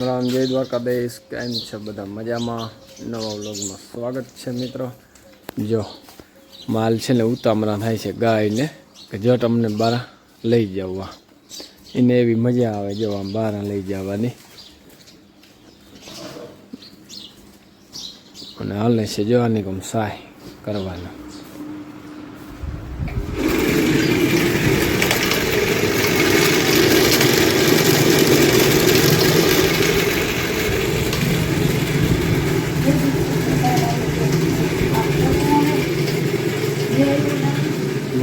રામ જય દ્વારકાધીશ. કેમ છે બધા? મજામાં? નવા વ્લોગમાં સ્વાગત છે મિત્રો. જો માલ છે ને ઉતામળા થાય છે ગાયને કે જો તમને બહાર લઈ જવા, એને એવી મજા આવે જો આમ બહાર લઈ જવાની. અને હાલે છે જોવાની ગમ સહાય કરવાનો.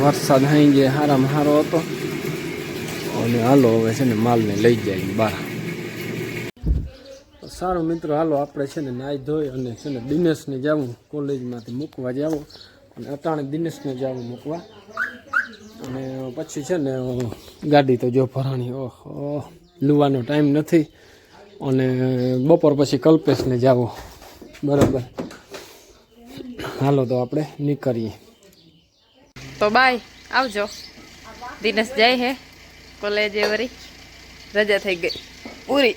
વરસાદ અહીં જે હારામાં હારો હતો અને હાલો હવે છે ને માલને લઈ જાય બહાર. સારું મિત્રો, હાલો આપણે છે ને નાહી ધોઈ અને છે ને દિનેશને જવું કોલેજમાંથી મૂકવા જવું, અને અટાણે દિનેશને જવું મૂકવા. અને પછી છે ને ગાડી તો જો ભરાણી, ઓહો લુવાનો ટાઈમ નથી. અને બપોર પછી કલ્પેશને જવું. બરાબર, હાલો તો આપણે નીકળીએ. તો બાય, આવજો. દિનેશ જાય હે કોલેજે, વરી રજા થઈ ગઈ પૂરી.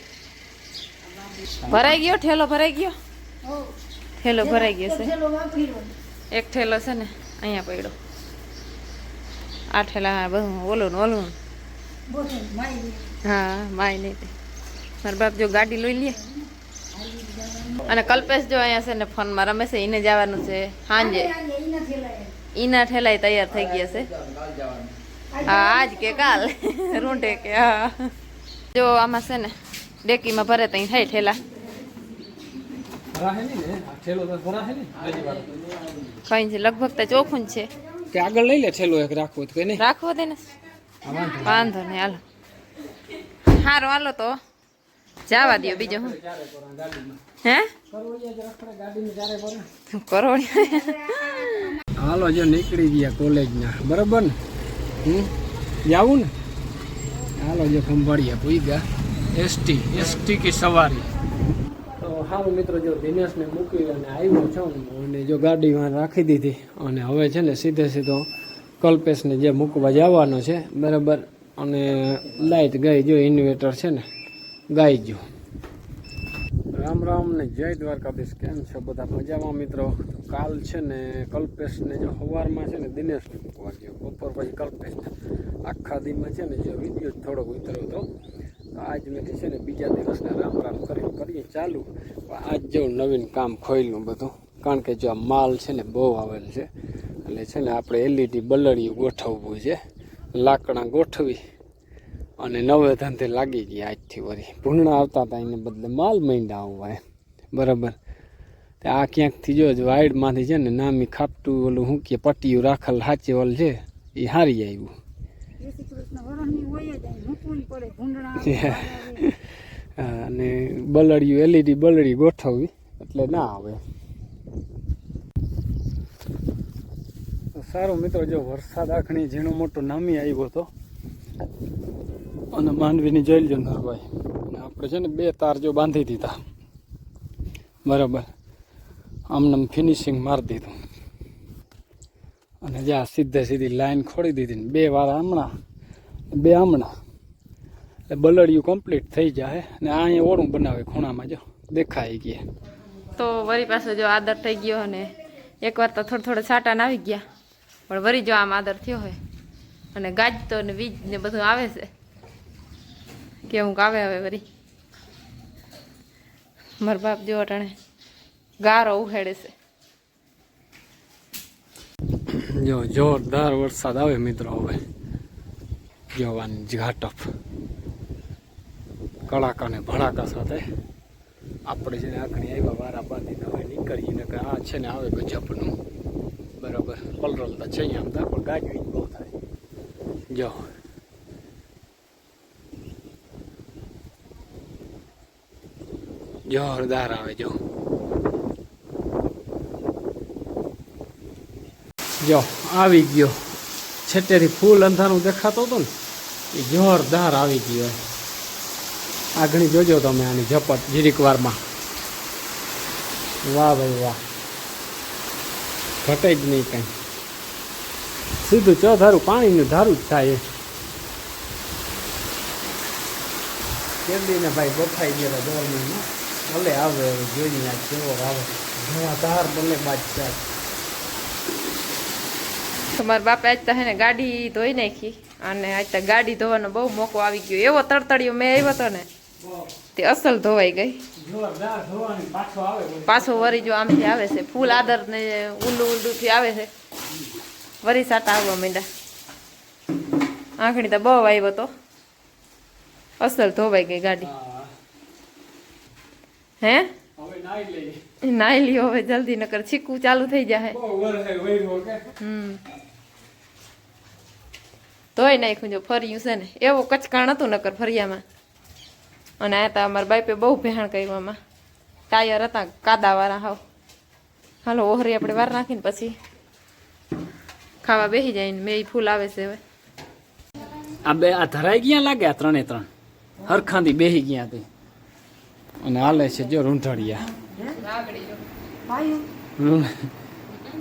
ભરાઈ ગયો ઠેલો, ભરાઈ ગયો ઠેલો, ભરાઈ ગયો છે. એક ઠેલો છે ને અહીંયા પડ્યો. આ ઠેલા બધું ઓલું ઓલું. હા માય નહીં. મારા બાપ જો ગાડી લઈ લે. અને કલ્પેશ જો અહીંયા છે ને ફોનમાં રમે છે. એને જવાનું છે સાંજે. ઈના ઠેલાય તૈયાર થઈ ગયા છે. હા આજ કે કાલ રૂંઢે કે હા. જો આમાં છે ને ડેકીમાં ભરે તો થાય ઠેલા. કઈ છે લગભગ તો ચોખ્ખું જ છે. કે આગળ લઈ લે ઠેલો એક રાખવો તો નહીં રાખવો દે ને, વાંધો નહીં. હાલો સારું, હાલો તો જવા દો. બીજું હું હે કરોડિયા. હાલો જો નીકળી ગયા કોલેજના. બરાબર ને? જાવું ને? હાલો જો ખંભાળિયા પૂઈ ગયા. એસટી કે સવારી. તો સારું મિત્રો, જો દિનેશને મૂકી અને આવ્યો છું અને જો ગાડીમાં રાખી દીધી. અને હવે છે ને સીધો કલ્પેશને જે મૂકવા જવાનો છે. બરાબર, અને લાઇટ ગઈ જો, ઇન્વેટર છે ને ગાઈ ગયું. રામ રામ ને જય દ્વારકાધીશ. કેમ છે બધા? મજામાં મિત્રો? કાલ છે ને કલ્પેશને જો સવારમાં છે ને દિનેશને મૂકવા ગયો, બપોર પછી કલ્પેશને. આખા દીમાં છે ને જો વિડીયો થોડોક ઉતર્યો હતો. આજ મેં છે ને બીજા દિવસને રામ રામ કરીએ ચાલુ. આજ જેવું નવીન કામ ખોઈલું બધું, કારણ કે જો આ માલ છે ને બહુ આવેલ છે. એટલે છે ને આપણે એલઈડી બલડિયું ગોઠવવું છે, લાકડા ગોઠવી અને નવે ધંધે લાગી ગયા. આજથી વળી ભૂંગણા આવતા હતા, એને બદલે માલ માંડ્યા આવવા. બરાબર, આ ક્યાંકથી જો વાઇડમાંથી છે ને નામી ખાપટું ઓલું શું કે પટ્ટીયું રાખેલ હાચેવલ છે, એ હારી આવ્યું. અને બલડિયું એલઈડી બલડી ગોઠવવી એટલે ના આવે. સારું મિત્રો, જો વરસાદ આખણી ઝીણો મોટો નામી આવ્યો હતો. અને માંડવીની જોઈ લો નરભાઈ, આપણે છે ને 2 તાર જો બાંધી દીધા. બરાબર, આમને ફિનિશિંગ મારી દીધું. અને જ્યાં સીધી લાઈન ખોડી દીધી ને 2 વાર હમણાં 2 હમણાં, એટલે બલડિયું કમ્પ્લીટ થઈ જાય. ને અહીંયા ઓળું બનાવે ખૂણામાં જો દેખાઈ ગયા. તો વરી પાછો જો આદર થઈ ગયો. અને એકવાર તો થોડા છાંટા આવી ગયા, પણ વરી જો આમ આદર થયો હોય. અને ગાજતો ને વીજ ને બધું આવે છે. કેવું આવે હવે વરી મારા બાપ જો અટાણે ગારો ઉહેડે છે. જો જોરદાર વરસાદ આવે મિત્રો. હવે જોવાની ઘાટપ કડાકા ને ભડાકા સાથે આપણે છે ને આખણી આવ્યા વારા બાંધીને હવે નીકળીને કે આ છે ને આવે ગજબનું. બરાબર, પલરલતા છે અહીંયા પણ ગાજવી બહુ થાય. જો જોરદાર આવે. જો આવી ગયો. છેટેથી ફૂલ અંધારું દેખાતો હતો ને, એ જોરદાર આવી ગયો. આગળ જોજો તમે આની ઝપટ જીરીક વારમાં. વાહ ભાઈ વાહ, ઘટે જ નહીં કાંઈ. સીધું ચોધારું પાણીનું ધારું જ થાય. કેદીને ભાઈ બફાઈ ગયેલા ગવર્મેન્ટમાં ભલે આવે હવે જોઈએ આ કેવો આવે ઘણા તાર ભલે બાદશાહ તમારા બાપા આજ તો હે ને ગાડી ધોઈ નાખી અને આજ તો ગાડી ધોવાનો બહુ મોકો આવી ગયો એવો તડતડિયો મેં આવ્યો હતો ને તે અસલ ધોવાઈ ગઈ જોરદાર ધોવાની પાછો આવે પાછો વરી જો આમથી આવે છે ફૂલ આદર ને ઊંડું થી આવે છે વરી સાટા આવવા માંડ્યા આંખડી તો બહુ આવ્યો તો અસલ ધોવાઈ ગઈ ગાડી હે હવે નાઈ લઈ નાઈ લ્યો હવે જલ્દી નકર છીકું ચાલુ થઈ જાય બહુ વરહે વૈરો કે ધોઈ નાખ્યું જો ફર્યું છે ને એવો કચકાણ હતું નકર ફરિયામાં અને આ તો અમારા બાઈપે બહુ ભેણ કર્યું આમાં ટાયર હતા કાદાવાળા હાવ હાલો ઓહરી આપણે વાર નાખીને પછી ખાવા બેસી જાય ને મેં ફૂલ આવે છે હવે આ બે આ ધરાઈ ગયા લાગે આ ત્રણે ત્રણ હરખાંથી બેહી ગયા હતી અને હાલે છે જો રૂંઢળિયા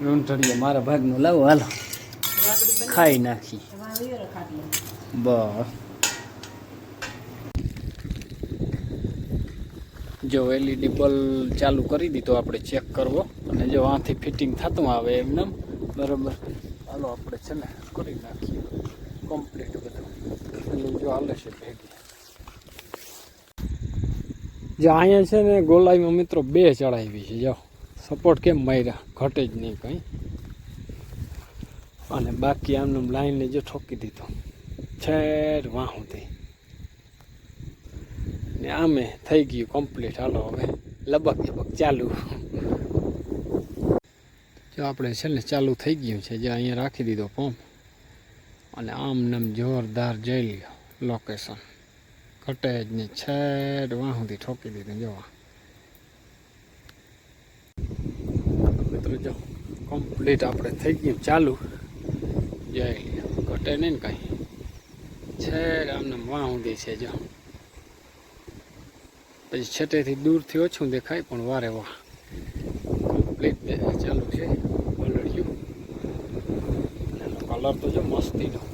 રૂંઢળિયા મારા ભાગનું લાવો હાલો ખાઈ નાખી બસ જો એલઈડી બલ્બ ચાલુ કરી દીધો આપણે ચેક કરવો અને જો આથી ફિટિંગ થતું આવે એમને બરાબર હાલો આપણે છે ને કરી નાખીએ કમ્પ્લીટ બધું એટલે જો હાલે છે ભેગી જો અહીંયા છે ને ગોલાઈમાં મિત્રો બે ચડાવી છે જો સપોર્ટ કેમ માર્યા ઘટે જ નહીં કંઈ અને બાકી આમનું લાઈનને જો ઠોકી દીધો છેડ વાહ સુધી ને આમે થઈ ગયું કમ્પ્લીટ હાલો હવે લબક લબક ચાલુ જો આપણે છે ને ચાલુ થઈ ગયું છે જે અહીંયા રાખી દીધો પંપ અને આમ નામ જોરદાર જઈ લ્યો લોકેશન ઘટે જ નહીં છેડ વાહ સુધી ઠોકી દીધું જોવા મિત્રો જો કમ્પ્લીટ આપણે થઈ ગયું ચાલુ જઈ લ્યો ઘટે નહીં ને કાંઈ છેડ આમને વાહ સુધી છે જો પછી છેટેથી દૂરથી ઓછું દેખાય પણ વારે વાહ કમ્પ્લીટ ચાલુ છે કલર તો જો મસ્તીનો